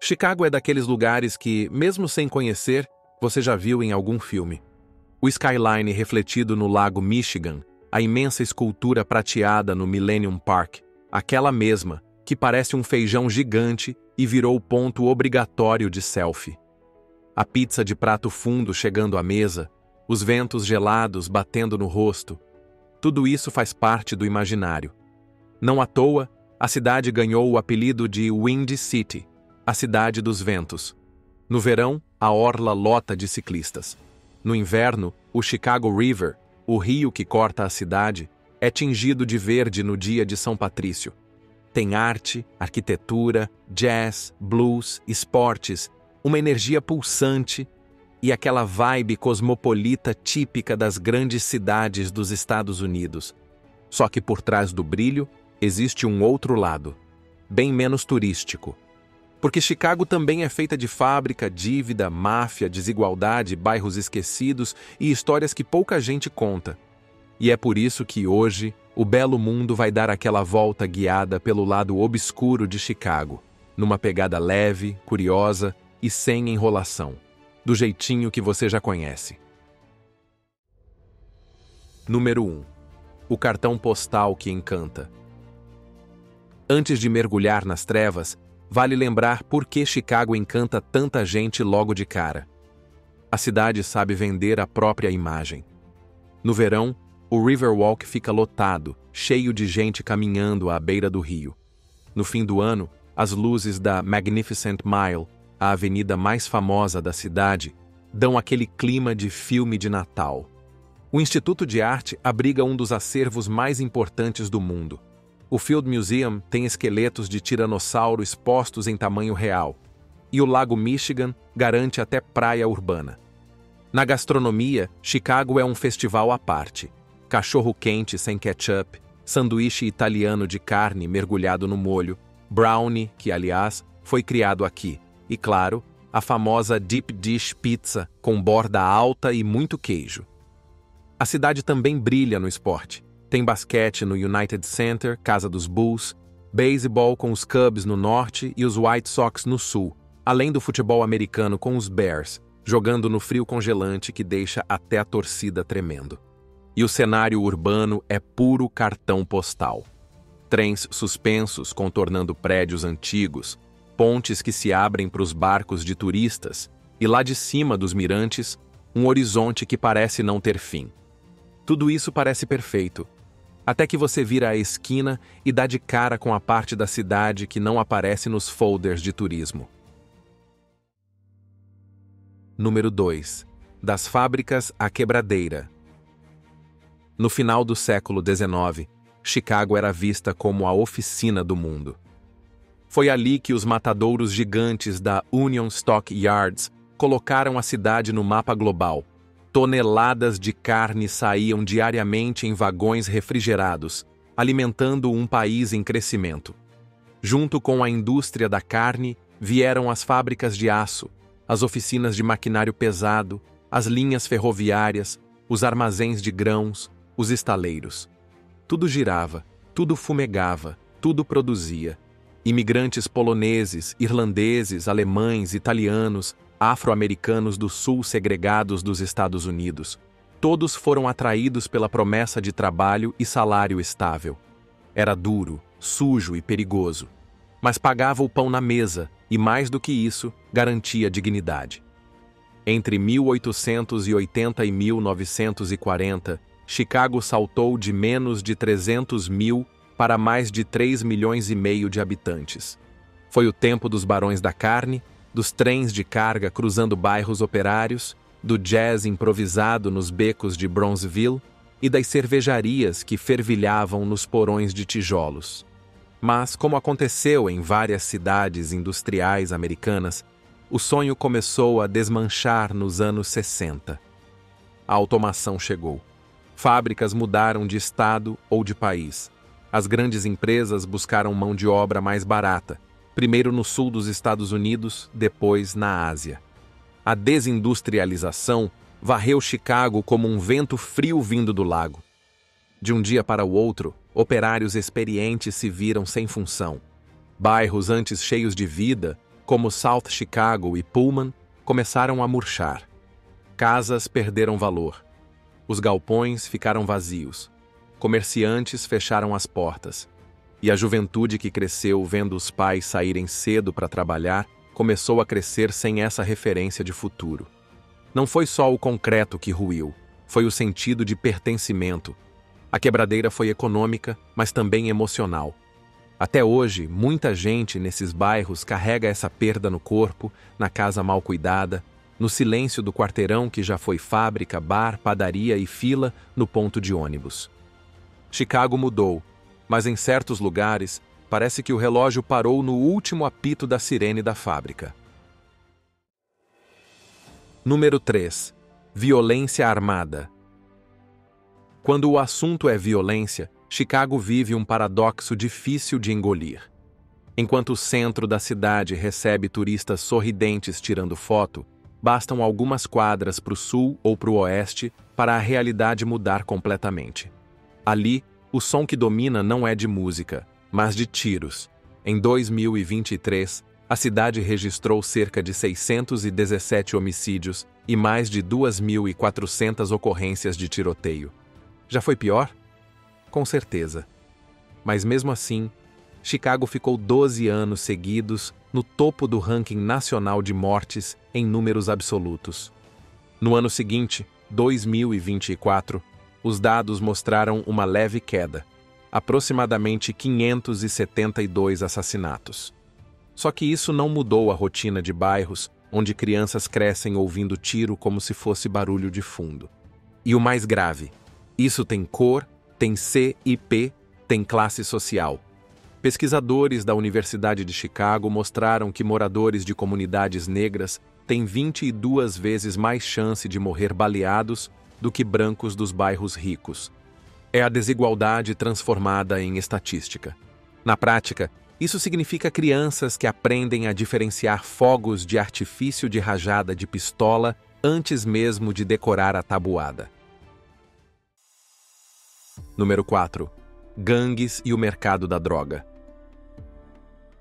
Chicago é daqueles lugares que, mesmo sem conhecer, você já viu em algum filme. O skyline refletido no lago Michigan, a imensa escultura prateada no Millennium Park, aquela mesma, que parece um feijão gigante e virou o ponto obrigatório de selfie. A pizza de prato fundo chegando à mesa, os ventos gelados batendo no rosto, tudo isso faz parte do imaginário. Não à toa, a cidade ganhou o apelido de Windy City, a cidade dos ventos. No verão, a orla lota de ciclistas. No inverno, o Chicago River, o rio que corta a cidade, é tingido de verde no dia de São Patrício. Tem arte, arquitetura, jazz, blues, esportes, uma energia pulsante e aquela vibe cosmopolita típica das grandes cidades dos Estados Unidos. Só que por trás do brilho existe um outro lado, bem menos turístico. Porque Chicago também é feita de fábrica, dívida, máfia, desigualdade, bairros esquecidos e histórias que pouca gente conta. E é por isso que hoje o belo mundo vai dar aquela volta guiada pelo lado obscuro de Chicago, numa pegada leve, curiosa e sem enrolação, do jeitinho que você já conhece. Número 1. O cartão postal que encanta. Antes de mergulhar nas trevas, vale lembrar por que Chicago encanta tanta gente logo de cara. A cidade sabe vender a própria imagem. No verão, o Riverwalk fica lotado, cheio de gente caminhando à beira do rio. No fim do ano, as luzes da Magnificent Mile, a avenida mais famosa da cidade, dão aquele clima de filme de Natal. O Instituto de Arte abriga um dos acervos mais importantes do mundo. O Field Museum tem esqueletos de tiranossauro expostos em tamanho real, e o Lago Michigan garante até praia urbana. Na gastronomia, Chicago é um festival à parte. Cachorro-quente sem ketchup, sanduíche italiano de carne mergulhado no molho, brownie, que, aliás, foi criado aqui, e, claro, a famosa Deep Dish Pizza com borda alta e muito queijo. A cidade também brilha no esporte. Tem basquete no United Center, casa dos Bulls, beisebol com os Cubs no norte e os White Sox no sul, além do futebol americano com os Bears, jogando no frio congelante que deixa até a torcida tremendo. E o cenário urbano é puro cartão postal. Trens suspensos contornando prédios antigos, pontes que se abrem para os barcos de turistas e lá de cima dos mirantes, um horizonte que parece não ter fim. Tudo isso parece perfeito, até que você vira a esquina e dá de cara com a parte da cidade que não aparece nos folders de turismo. Número 2. Das fábricas à quebradeira. No final do século XIX, Chicago era vista como a oficina do mundo. Foi ali que os matadouros gigantes da Union Stock Yards colocaram a cidade no mapa global. Toneladas de carne saíam diariamente em vagões refrigerados, alimentando um país em crescimento. Junto com a indústria da carne, vieram as fábricas de aço, as oficinas de maquinário pesado, as linhas ferroviárias, os armazéns de grãos, os estaleiros. Tudo girava, tudo fumegava, tudo produzia. Imigrantes poloneses, irlandeses, alemães, italianos, afro-americanos do sul segregados dos Estados Unidos. Todos foram atraídos pela promessa de trabalho e salário estável. Era duro, sujo e perigoso, mas pagava o pão na mesa e, mais do que isso, garantia dignidade. Entre 1880 e 1940, Chicago saltou de menos de 300 mil para mais de 3,5 milhões de habitantes. Foi o tempo dos barões da carne, dos trens de carga cruzando bairros operários, do jazz improvisado nos becos de Bronzeville e das cervejarias que fervilhavam nos porões de tijolos. Mas, como aconteceu em várias cidades industriais americanas, o sonho começou a desmanchar nos anos 60. A automação chegou. Fábricas mudaram de estado ou de país. As grandes empresas buscaram mão de obra mais barata, primeiro no sul dos Estados Unidos, depois na Ásia. A desindustrialização varreu Chicago como um vento frio vindo do lago. De um dia para o outro, operários experientes se viram sem função. Bairros antes cheios de vida, como South Chicago e Pullman, começaram a murchar. Casas perderam valor. Os galpões ficaram vazios. Comerciantes fecharam as portas. E a juventude que cresceu vendo os pais saírem cedo para trabalhar começou a crescer sem essa referência de futuro. Não foi só o concreto que ruiu, foi o sentido de pertencimento. A quebradeira foi econômica, mas também emocional. Até hoje, muita gente nesses bairros carrega essa perda no corpo, na casa mal cuidada, no silêncio do quarteirão que já foi fábrica, bar, padaria e fila no ponto de ônibus. Chicago mudou, mas em certos lugares parece que o relógio parou no último apito da sirene da fábrica. Número 3. Violência armada. Quando o assunto é violência, Chicago vive um paradoxo difícil de engolir. Enquanto o centro da cidade recebe turistas sorridentes tirando foto, bastam algumas quadras para o sul ou para o oeste para a realidade mudar completamente. Ali, o som que domina não é de música, mas de tiros. Em 2023, a cidade registrou cerca de 617 homicídios e mais de 2.400 ocorrências de tiroteio. Já foi pior? Com certeza. Mas mesmo assim, Chicago ficou 12 anos seguidos no topo do ranking nacional de mortes em números absolutos. No ano seguinte, 2024, os dados mostraram uma leve queda, aproximadamente 572 assassinatos. Só que isso não mudou a rotina de bairros onde crianças crescem ouvindo tiro como se fosse barulho de fundo. E o mais grave, isso tem cor, tem CIP, tem classe social. Pesquisadores da Universidade de Chicago mostraram que moradores de comunidades negras têm 22 vezes mais chance de morrer baleados do que brancos dos bairros ricos. É a desigualdade transformada em estatística. Na prática, isso significa crianças que aprendem a diferenciar fogos de artifício de rajada de pistola antes mesmo de decorar a tabuada. Número 4. Gangues e o mercado da droga.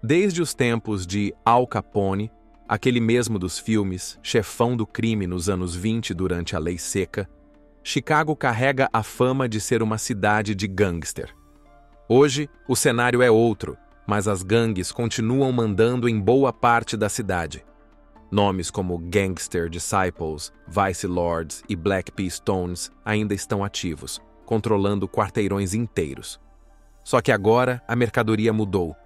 Desde os tempos de Al Capone, aquele mesmo dos filmes, chefão do crime nos anos 20 durante a Lei Seca, Chicago carrega a fama de ser uma cidade de gangster. Hoje, o cenário é outro, mas as gangues continuam mandando em boa parte da cidade. Nomes como Gangster Disciples, Vice Lords e Black P. Stones ainda estão ativos, controlando quarteirões inteiros. Só que agora a mercadoria mudou.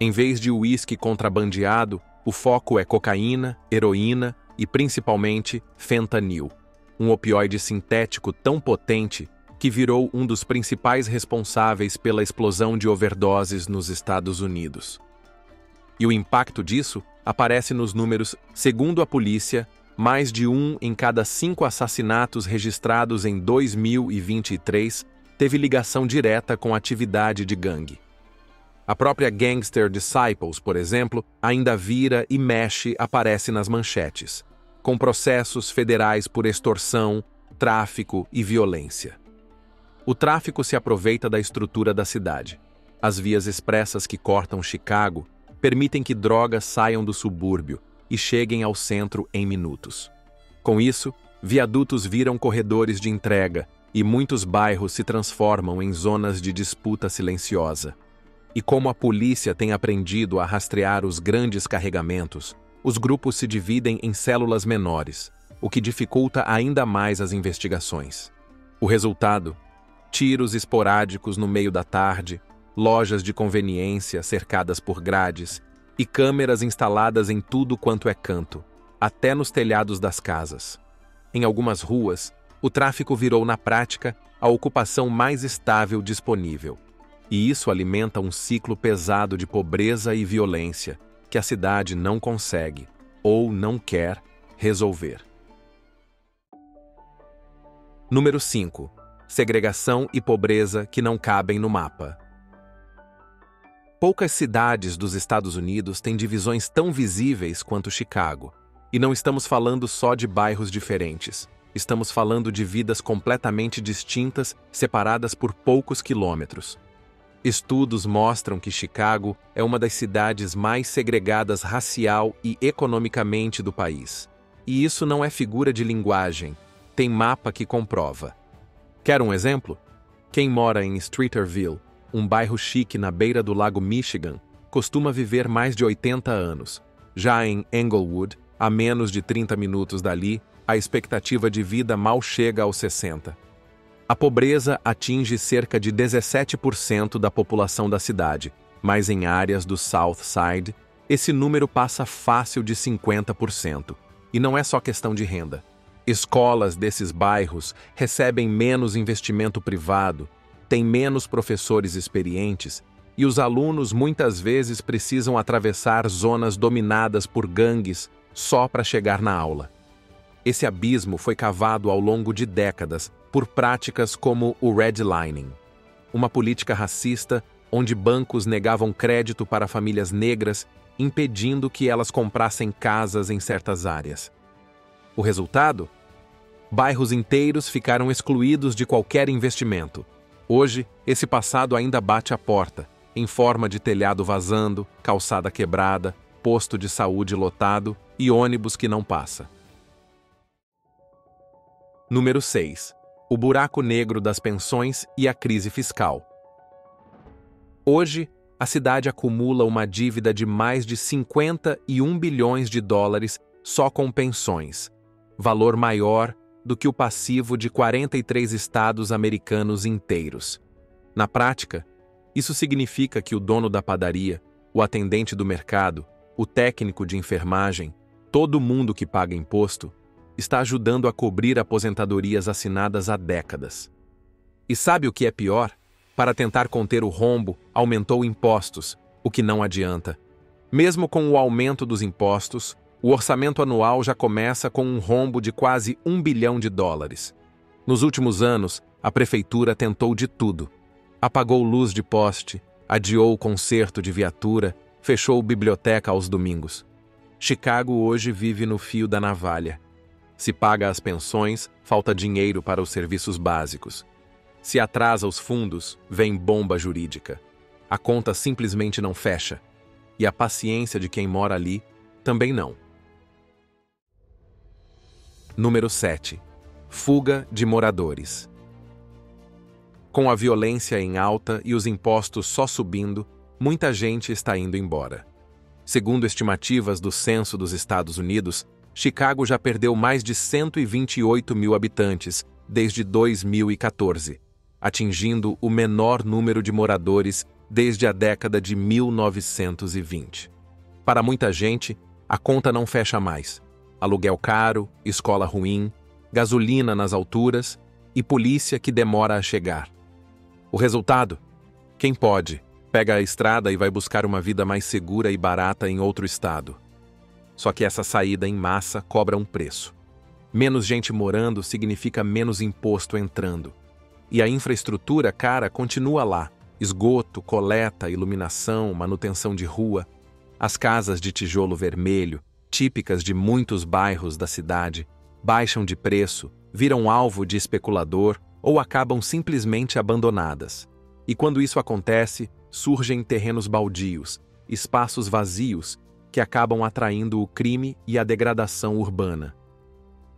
Em vez de uísque contrabandeado, o foco é cocaína, heroína e principalmente fentanil, um opioide sintético tão potente que virou um dos principais responsáveis pela explosão de overdoses nos Estados Unidos. E o impacto disso aparece nos números. Segundo a polícia, mais de 1 em cada 5 assassinatos registrados em 2023 teve ligação direta com atividade de gangue. A própria Gangster Disciples, por exemplo, ainda vira e mexe aparece nas manchetes, com processos federais por extorsão, tráfico e violência. O tráfico se aproveita da estrutura da cidade. As vias expressas que cortam Chicago permitem que drogas saiam do subúrbio e cheguem ao centro em minutos. Com isso, viadutos viram corredores de entrega e muitos bairros se transformam em zonas de disputa silenciosa. E como a polícia tem aprendido a rastrear os grandes carregamentos, os grupos se dividem em células menores, o que dificulta ainda mais as investigações. O resultado? Tiros esporádicos no meio da tarde, lojas de conveniência cercadas por grades e câmeras instaladas em tudo quanto é canto, até nos telhados das casas. Em algumas ruas, o tráfico virou na prática a ocupação mais estável disponível. E isso alimenta um ciclo pesado de pobreza e violência que a cidade não consegue, ou não quer, resolver. Número 5. Segregação e pobreza que não cabem no mapa. Poucas cidades dos Estados Unidos têm divisões tão visíveis quanto Chicago. E não estamos falando só de bairros diferentes. Estamos falando de vidas completamente distintas, separadas por poucos quilômetros. Estudos mostram que Chicago é uma das cidades mais segregadas racial e economicamente do país. E isso não é figura de linguagem, tem mapa que comprova. Quer um exemplo? Quem mora em Streeterville, um bairro chique na beira do lago Michigan, costuma viver mais de 80 anos. Já em Englewood, a menos de 30 minutos dali, a expectativa de vida mal chega aos 60. A pobreza atinge cerca de 17% da população da cidade, mas em áreas do South Side, esse número passa fácil de 50%. E não é só questão de renda. Escolas desses bairros recebem menos investimento privado, têm menos professores experientes e os alunos muitas vezes precisam atravessar zonas dominadas por gangues só para chegar na aula. Esse abismo foi cavado ao longo de décadas por práticas como o redlining, uma política racista onde bancos negavam crédito para famílias negras, impedindo que elas comprassem casas em certas áreas. O resultado? Bairros inteiros ficaram excluídos de qualquer investimento. Hoje, esse passado ainda bate à porta, em forma de telhado vazando, calçada quebrada, posto de saúde lotado e ônibus que não passa. Número 6. O buraco negro das pensões e a crise fiscal. Hoje, a cidade acumula uma dívida de mais de 51 bilhões de dólares só com pensões, valor maior do que o passivo de 43 estados americanos inteiros. Na prática, isso significa que o dono da padaria, o atendente do mercado, o técnico de enfermagem, todo mundo que paga imposto, está ajudando a cobrir aposentadorias assinadas há décadas. E sabe o que é pior? Para tentar conter o rombo, aumentou impostos, o que não adianta. Mesmo com o aumento dos impostos, o orçamento anual já começa com um rombo de quase 1 bilhão de dólares. Nos últimos anos, a prefeitura tentou de tudo. Apagou luz de poste, adiou o conserto de viatura, fechou biblioteca aos domingos. Chicago hoje vive no fio da navalha. Se paga as pensões, falta dinheiro para os serviços básicos. Se atrasa os fundos, vem bomba jurídica. A conta simplesmente não fecha. E a paciência de quem mora ali também não. Número 7. Fuga de moradores. Com a violência em alta e os impostos só subindo, muita gente está indo embora. Segundo estimativas do Censo dos Estados Unidos, Chicago já perdeu mais de 128 mil habitantes desde 2014, atingindo o menor número de moradores desde a década de 1920. Para muita gente, a conta não fecha mais. Aluguel caro, escola ruim, gasolina nas alturas e polícia que demora a chegar. O resultado? Quem pode, pega a estrada e vai buscar uma vida mais segura e barata em outro estado. Só que essa saída em massa cobra um preço. Menos gente morando significa menos imposto entrando. E a infraestrutura cara continua lá. Esgoto, coleta, iluminação, manutenção de rua. As casas de tijolo vermelho, típicas de muitos bairros da cidade, baixam de preço, viram alvo de especulador ou acabam simplesmente abandonadas. E quando isso acontece, surgem terrenos baldios, espaços vazios, que acabam atraindo o crime e a degradação urbana.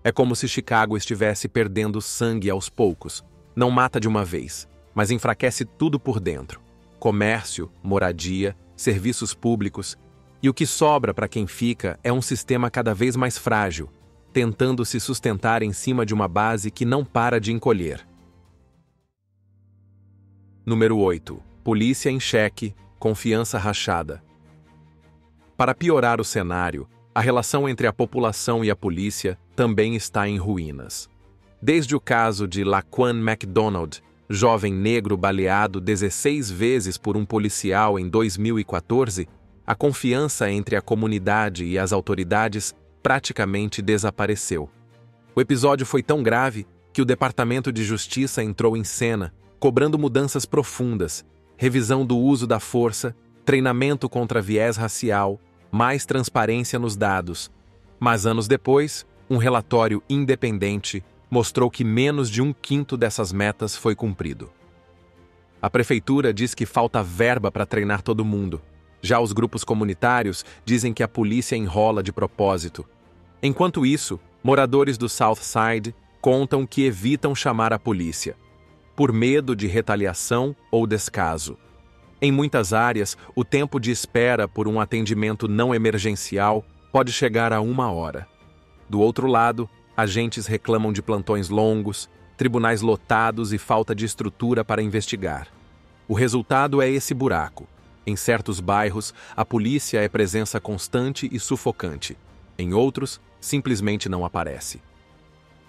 É como se Chicago estivesse perdendo sangue aos poucos. Não mata de uma vez, mas enfraquece tudo por dentro. Comércio, moradia, serviços públicos. E o que sobra para quem fica é um sistema cada vez mais frágil, tentando se sustentar em cima de uma base que não para de encolher. Número 8. Polícia em xeque, confiança rachada. Para piorar o cenário, a relação entre a população e a polícia também está em ruínas. Desde o caso de Laquan McDonald, jovem negro baleado 16 vezes por um policial em 2014, a confiança entre a comunidade e as autoridades praticamente desapareceu. O episódio foi tão grave que o Departamento de Justiça entrou em cena, cobrando mudanças profundas, revisão do uso da força, treinamento contra viés racial, mais transparência nos dados. Mas anos depois, um relatório independente mostrou que menos de 1/5 dessas metas foi cumprido. A prefeitura diz que falta verba para treinar todo mundo. Já os grupos comunitários dizem que a polícia enrola de propósito. Enquanto isso, moradores do South Side contam que evitam chamar a polícia, por medo de retaliação ou descaso. Em muitas áreas, o tempo de espera por um atendimento não emergencial pode chegar a 1 hora. Do outro lado, agentes reclamam de plantões longos, tribunais lotados e falta de estrutura para investigar. O resultado é esse buraco. Em certos bairros, a polícia é presença constante e sufocante. Em outros, simplesmente não aparece.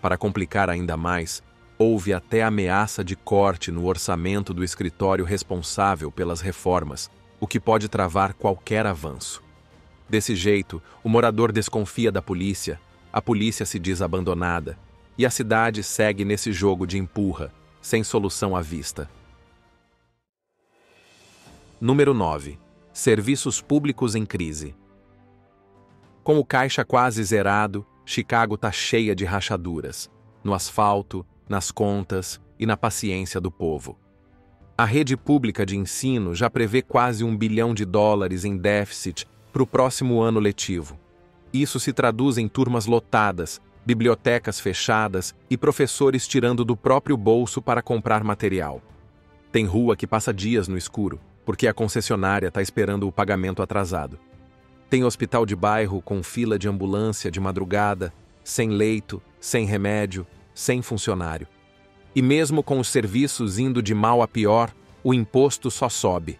Para complicar ainda mais, houve até ameaça de corte no orçamento do escritório responsável pelas reformas, o que pode travar qualquer avanço. Desse jeito, o morador desconfia da polícia, a polícia se diz abandonada, e a cidade segue nesse jogo de empurra, sem solução à vista. Número 9. Serviços públicos em crise. Com o caixa quase zerado, Chicago está cheia de rachaduras, no asfalto, nas contas e na paciência do povo. A rede pública de ensino já prevê quase US$ 1 bilhão em déficit para o próximo ano letivo. Isso se traduz em turmas lotadas, bibliotecas fechadas e professores tirando do próprio bolso para comprar material. Tem rua que passa dias no escuro, porque a concessionária está esperando o pagamento atrasado. Tem hospital de bairro com fila de ambulância de madrugada, sem leito, sem remédio, sem funcionário. E mesmo com os serviços indo de mal a pior, o imposto só sobe.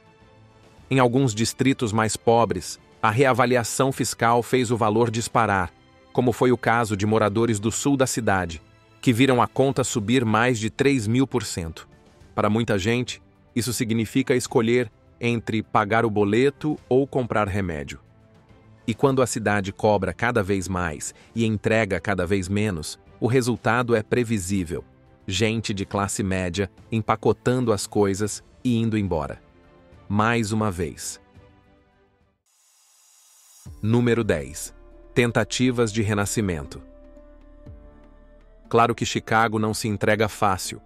Em alguns distritos mais pobres, a reavaliação fiscal fez o valor disparar, como foi o caso de moradores do sul da cidade, que viram a conta subir mais de 3.000%. Para muita gente, isso significa escolher entre pagar o boleto ou comprar remédio. E quando a cidade cobra cada vez mais e entrega cada vez menos, o resultado é previsível. Gente de classe média empacotando as coisas e indo embora. Mais uma vez. Número 10. Tentativas de renascimento. Claro que Chicago não se entrega fácil.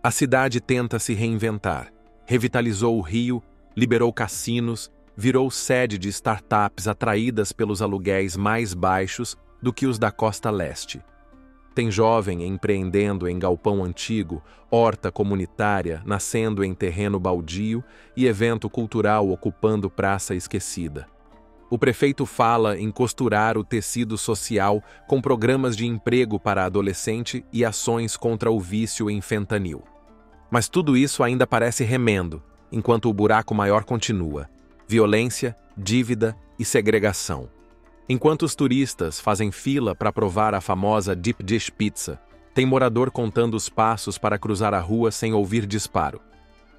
A cidade tenta se reinventar. Revitalizou o Rio, liberou cassinos, virou sede de startups atraídas pelos aluguéis mais baixos do que os da costa leste. Tem jovem empreendendo em galpão antigo, horta comunitária nascendo em terreno baldio e evento cultural ocupando praça esquecida. O prefeito fala em costurar o tecido social com programas de emprego para adolescente e ações contra o vício em fentanil. Mas tudo isso ainda parece remendo, enquanto o buraco maior continua: violência, dívida e segregação. Enquanto os turistas fazem fila para provar a famosa Deep Dish Pizza, tem morador contando os passos para cruzar a rua sem ouvir disparo.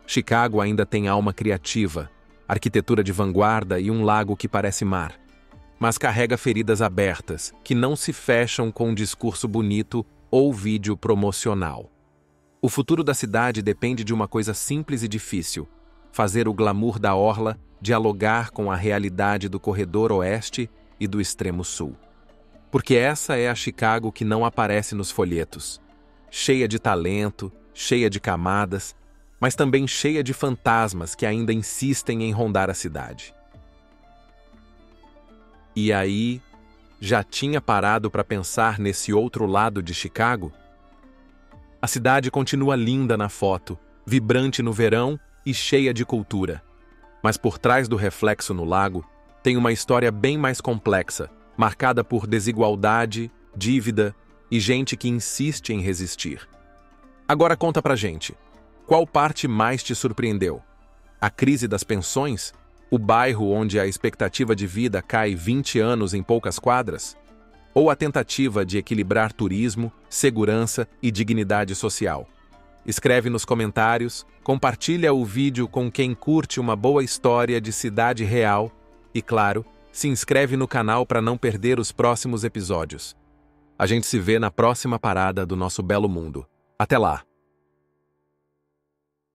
Chicago ainda tem alma criativa, arquitetura de vanguarda e um lago que parece mar. Mas carrega feridas abertas, que não se fecham com um discurso bonito ou vídeo promocional. O futuro da cidade depende de uma coisa simples e difícil: fazer o glamour da orla dialogar com a realidade do corredor oeste e do extremo sul. Porque essa é a Chicago que não aparece nos folhetos. Cheia de talento, cheia de camadas, mas também cheia de fantasmas que ainda insistem em rondar a cidade. E aí, já tinha parado para pensar nesse outro lado de Chicago? A cidade continua linda na foto, vibrante no verão e cheia de cultura. Mas por trás do reflexo no lago, tem uma história bem mais complexa, marcada por desigualdade, dívida e gente que insiste em resistir. Agora conta pra gente, qual parte mais te surpreendeu? A crise das pensões? O bairro onde a expectativa de vida cai 20 anos em poucas quadras? Ou a tentativa de equilibrar turismo, segurança e dignidade social? Escreve nos comentários, compartilha o vídeo com quem curte uma boa história de cidade real e, claro, se inscreve no canal para não perder os próximos episódios. A gente se vê na próxima parada do nosso belo mundo. Até lá!